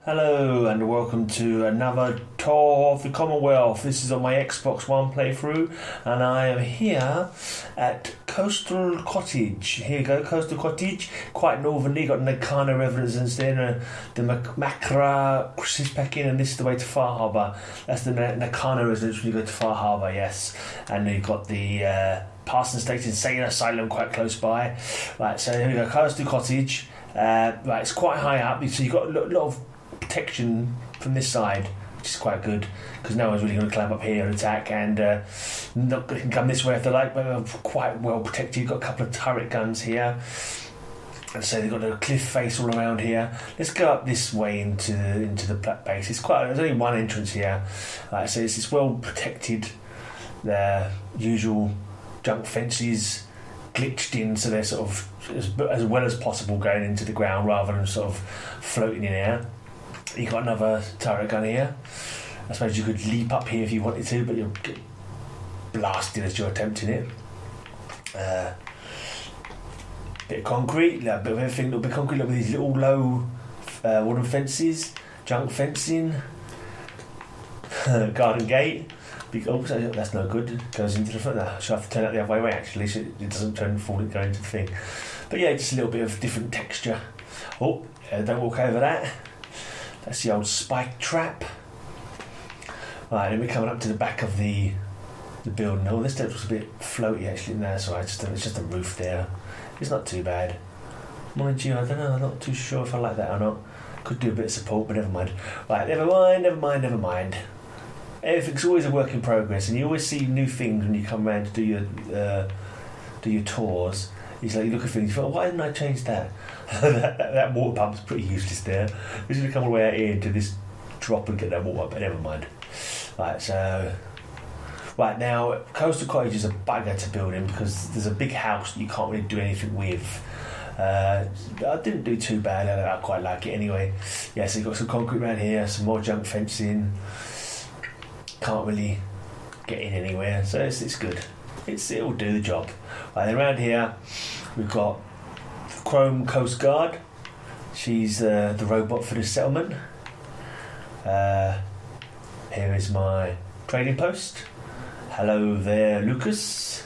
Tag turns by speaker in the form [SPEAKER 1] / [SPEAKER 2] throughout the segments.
[SPEAKER 1] Hello and welcome to another tour of the Commonwealth. This is on my Xbox One playthrough and I am here at Coastal Cottage. Here you go, Coastal Cottage. Quite northerly, got Nakana residence there, the Makra Crispecking, and this is the way to Far Harbour. That's the Nakana residence when you go to Far Harbour, yes. And you've got the Parson State Insane Asylum quite close by. Right, so here we go, Coastal Cottage. Right, it's quite high up, so you've got a lot of protection from this side, which is quite good because no one's really going to climb up here and attack, and not going to come this way if they like, but we're quite well protected. You've got a couple of turret guns here, and so they've got a cliff face all around here. Let's go up this way into the base. There's only one entrance here, so it's well protected. The usual junk fences glitched in, so they're sort of as well as possible going into the ground rather than sort of floating in air. You've got another turret gun here. I suppose you could leap up here if you wanted to, but you'll get blasted as you're attempting it. Bit of concrete, a bit of everything, a little bit of concrete, with these little low wooden fences, junk fencing, garden gate. Oh, that's no good. It goes into the front. I should have to turn it the other way actually, so it doesn't go into the thing. But yeah, just a little bit of different texture. Oh, don't walk over that. That's the old spike trap. Right, then we're coming up to the back of the building. Oh, this looks a bit floaty actually. No, that's alright. It's just a roof there. It's not too bad. Mind you, I don't know. I'm not too sure if I like that or not. Could do a bit of support, but never mind. Right, never mind. Everything's always a work in progress, and you always see new things when you come around to do your tours. It's like you look at things, you thought, why didn't I change that? that water pump's pretty useless there. We're going to come all the way out here into this drop and get that water, but never mind. Right now, Coastal Cottage is a bugger to build in because there's a big house that you can't really do anything with. I didn't do too bad. I quite like it anyway. Yeah, so you've got some concrete around here, some more junk fencing. Can't really get in anywhere, so it's good. It'll do the job. Right, then around here we've got Chrome Coast Guard. She's the robot for the settlement. Here is my trading post. Hello there, Lucas.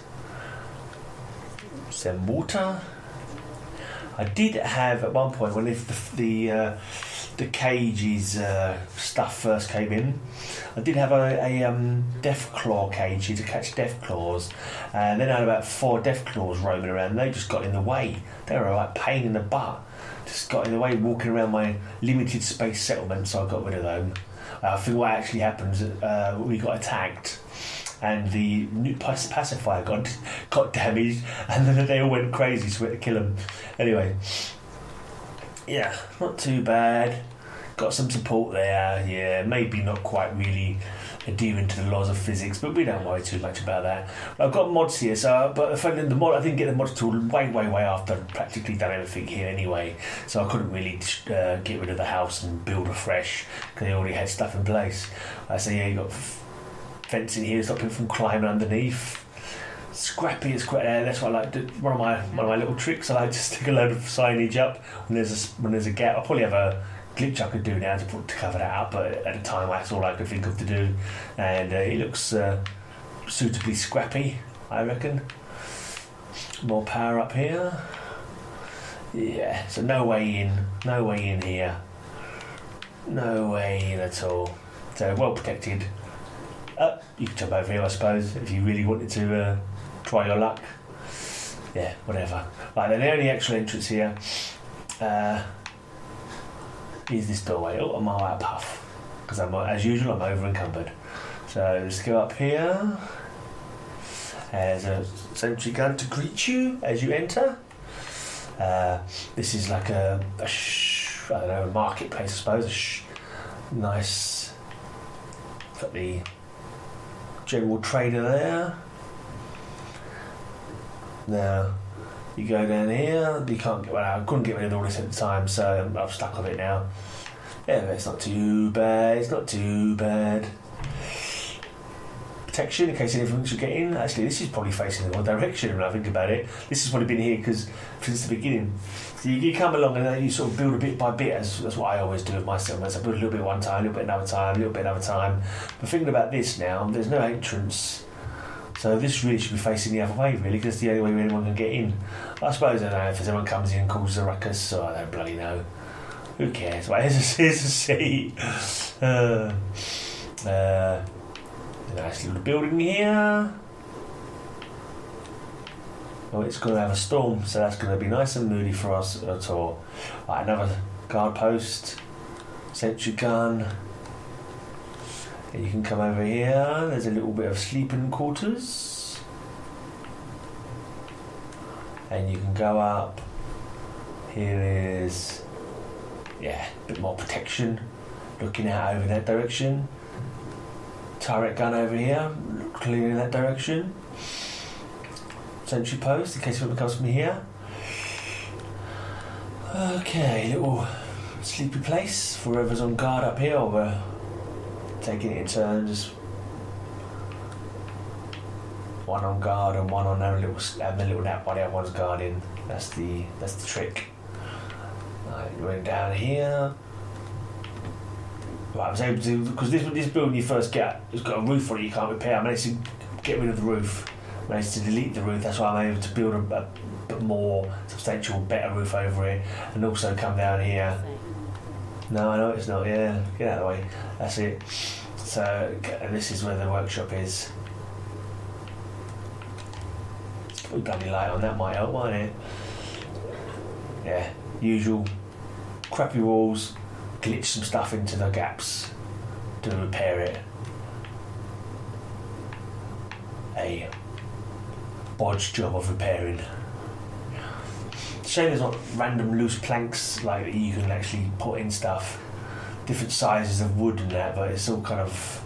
[SPEAKER 1] Some water. I did have at one point, when if the cage's stuff first came in, I did have a death claw cage here to catch death claws, and then I had about 4 death claws roaming around. They just got in the way. They were like pain in the butt. Just got in the way walking around my limited space settlement, so I got rid of them. I think what actually happened is we got attacked, and the new pacifier got damaged, and then they all went crazy, so we had to kill them. Anyway, yeah, not too bad. Got some support there, yeah, maybe not quite really adhering to the laws of physics, but we don't worry too much about that. I've got mods here, but I didn't get the mods tool way after I'd practically done everything here anyway, so I couldn't really get rid of the house and build afresh because I already had stuff in place. So yeah, you got fencing here to stop people from climbing underneath. Scrappy is quite that's what I like to do. One of my little tricks. I like to stick a load of signage up when there's a gap. I'll probably have a glitch I could do now to cover that up, but at the time that's all I could think of to do, and it looks suitably scrappy, I reckon. More power up here. Yeah, so no way in here. No way in at all. So well protected. You can jump over here, I suppose, if you really wanted to try your luck. Yeah, whatever. Right, then the only extra entrance here is this doorway. Oh, I'm out of puff because as usual I'm over encumbered. So let's go up here. There's a sentry gun to greet you as you enter. This is like a marketplace, I suppose. Nice. Got the general trader there. Now you go down here. You can't get. Well, I couldn't get rid of all this at the time, so I'm stuck with it now. Yeah, but it's not too bad. protection in case anything should get in. Actually, this is probably facing the wrong direction when I think about it. This has probably been here because since the beginning. So you come along and then you sort of build a bit by bit. That's what I always do with my settlements. I build a little bit one time, a little bit another time, a little bit another time. But thinking about this now, there's no entrance. So this really should be facing the other way, really, because it's the only way anyone can get in. I suppose, I don't know, if anyone comes in and causes a ruckus, so I don't bloody know. Who cares? Well, here's a seat. Nice little building here. Oh, it's going to have a storm, so that's going to be nice and moody for us at all. Right, another guard post, sentry gun. And you can come over here. There's a little bit of sleeping quarters. And you can go up. Here is, a bit more protection. Looking out over that direction. Turret gun over here, clear in that direction. Sentry post in case anyone comes from here. Okay, little sleepy place for whoever's on guard up here, or we're taking it in turns. One on guard and one on having a little nap while the other one's guarding. That's the trick. Right, going down here. Right, I was able to, because this building you first get, it's got a roof on it you can't repair. I managed to get rid of the roof, managed to delete the roof. That's why I'm able to build a more substantial, better roof over it, and also come down here. No, I know it's not. Yeah, get out of the way. That's it. So, and this is where the workshop is. Put bloody light on, that might help, won't it? Yeah, usual crappy walls. Glitch some stuff into the gaps to repair it. A bodge job of repairing. Shame there's not random loose planks like that you can actually put in stuff. Different sizes of wood and that, but it's all kind of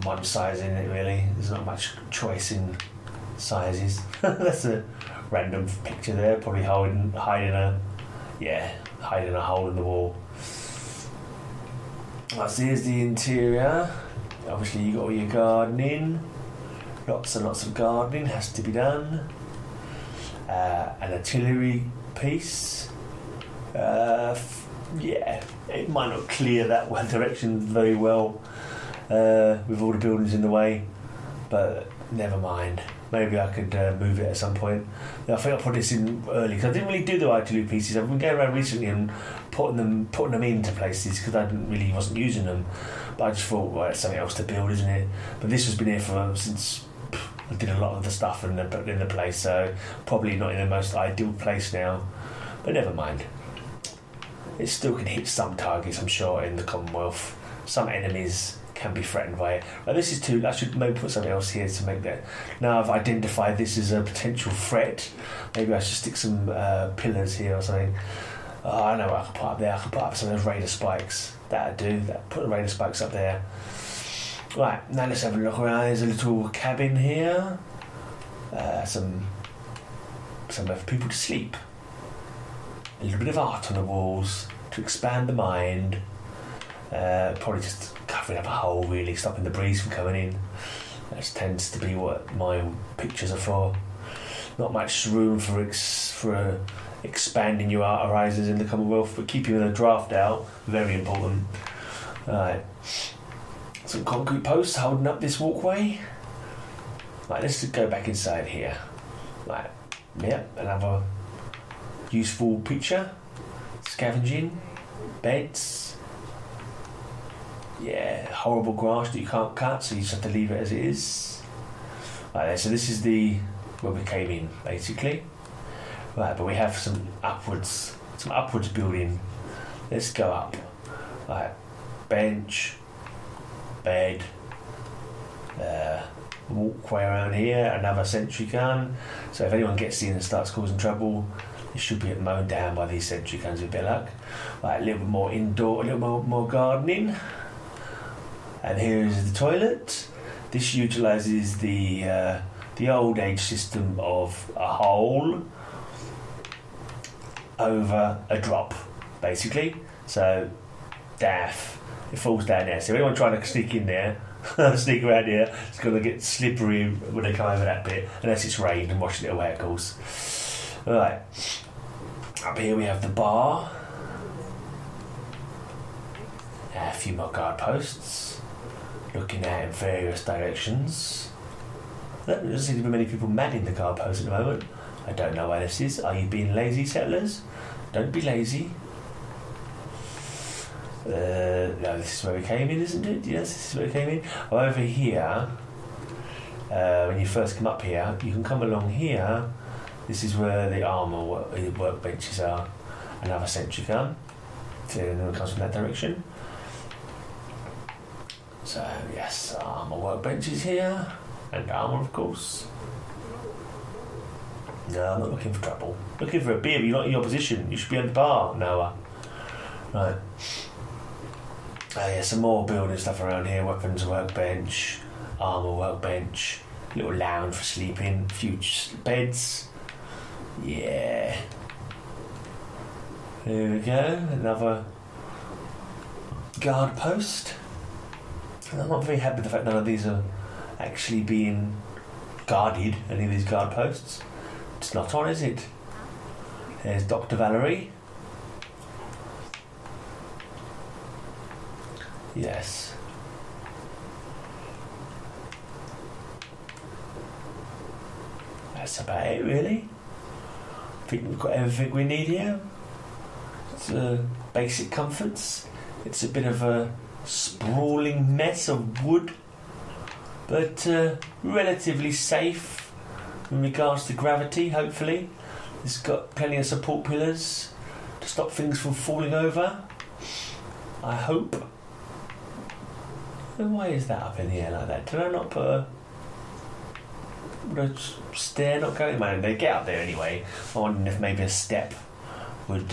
[SPEAKER 1] one size in it really. There's not much choice in sizes. That's a random picture there, probably hiding a hole in the wall. Right, so here's the interior. Obviously you got all your gardening. Lots and lots of gardening has to be done. An artillery piece. It might not clear that one direction very well with all the buildings in the way, but never mind. Maybe I could move it at some point. I think I put this in early because I didn't really do the artillery pieces. I've been going around recently and putting them into places because I wasn't using them. But I just thought, well, it's something else to build, isn't it? But this has been here since I did a lot of the stuff in the place, so probably not in the most ideal place now. But never mind. It still can hit some targets, I'm sure, in the Commonwealth. Some enemies can be threatened by it. But this is too. I should maybe put something else here to make that. Now I've identified this as a potential threat. Maybe I should stick some pillars here or something. Oh, I know what I could put up there. I could put up some of those radar spikes. That'd do. Put the radar spikes up there. Right, now let's have a look around. There's a little cabin here. Somewhere for people to sleep. A little bit of art on the walls to expand the mind. Probably just covering up a hole, really, stopping the breeze from coming in. That tends to be what my pictures are for. Not much room for expanding your art horizons in the Commonwealth, but keeping the draft out, very important. Right. Some concrete posts holding up this walkway. Right, let's just go back inside here. Right, another useful picture. Scavenging, beds. Yeah, horrible grass that you can't cut, so you just have to leave it as it is. Right, so this is where we came in, basically. Right, but we have some upwards building. Let's go up. Right, bench, bed, walkway around here, another sentry gun. So if anyone gets in and starts causing trouble, it should be mown down by these sentry guns with a bit of luck. Right, a little bit more indoor, a little more gardening. And here is the toilet. This utilises the old age system of a hole over a drop, basically. So, daff. It falls down there. So if anyone trying to sneak in there, Sneak around here. It's going to get slippery when they come over that bit, unless it's rained and washing it away, of course. Right. Up here we have the bar. A few more guard posts. Looking out in various directions. There doesn't seem to be many people manning the guard posts at the moment. I don't know why this is. Are you being lazy, settlers? Don't be lazy. No, this is where we came in, isn't it? Yes, this is where we came in. Over here, when you first come up here, you can come along here. This is where the armour workbenches are. Another sentry gun. So it comes from that direction. So, yes, armour workbenches here. And armour, of course. No, I'm not looking for trouble. Looking for a beer, but you're not in your position. You should be on the bar, Noah. Right. Yeah, some more building stuff around here. Weapons workbench, armour workbench, little lounge for sleeping, few beds. Yeah. Here we go. Another guard post. I'm not very happy with the fact none of these are actually being guarded, any of these guard posts. It's not on, is it? There's Dr. Valerie. Yes. That's about it, really. I think we've got everything we need here. It's basic comforts. It's a bit of a sprawling mess of wood, but relatively safe in regards to gravity, hopefully. It's got plenty of support pillars to stop things from falling over, I hope. Why is that up in the air like that? Did I not put a... Would a stair not go in? Man, they get up there anyway. I'm wondering if maybe a step would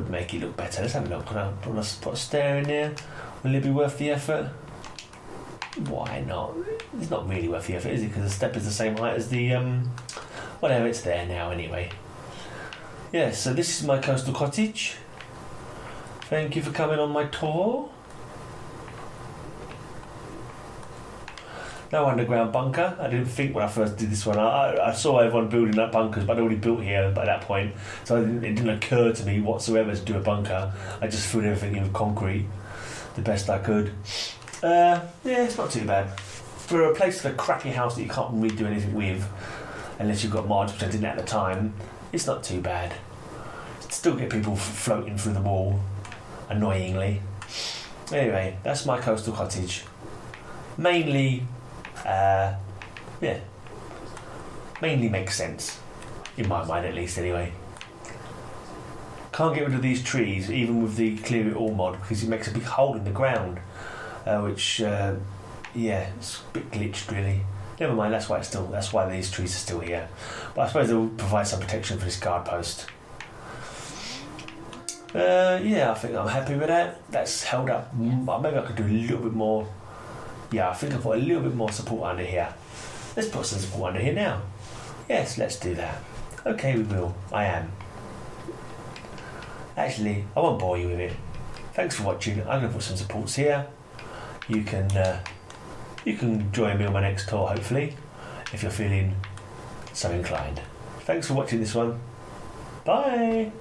[SPEAKER 1] make it look better. Let's have a look. Can I put a stair in there? Will it be worth the effort? Why not? It's not really worth the effort, is it? Because the step is the same height as the... whatever, it's there now anyway. Yeah, so this is my coastal cottage. Thank you for coming on my tour. No underground bunker. I didn't think when I first did this one. I saw everyone building up bunkers, but I'd already built here by that point, so it didn't occur to me whatsoever to do a bunker. I just filled everything in with concrete the best I could. Yeah, it's not too bad. For a place with a crappy house that you can't really do anything with, unless you've got mods, which I didn't at the time, it's not too bad. Still get people floating through the wall, annoyingly. Anyway, that's my coastal cottage. Mainly... mainly makes sense, in my mind at least anyway. Can't get rid of these trees even with the clear it all mod because it makes a big hole in the ground, which it's a bit glitched really. Never mind, that's why these trees are still here. But I suppose they'll provide some protection for this guard post. I think I'm happy with that. That's held up. Maybe I could do a little bit more. Yeah, I think I've got a little bit more support under here. Let's put some support under here now. Yes, let's do that. Okay, we will. I am. Actually, I won't bore you with it. Thanks for watching. I'm going to put some supports here. You can join me on my next tour, hopefully, if you're feeling so inclined. Thanks for watching this one. Bye!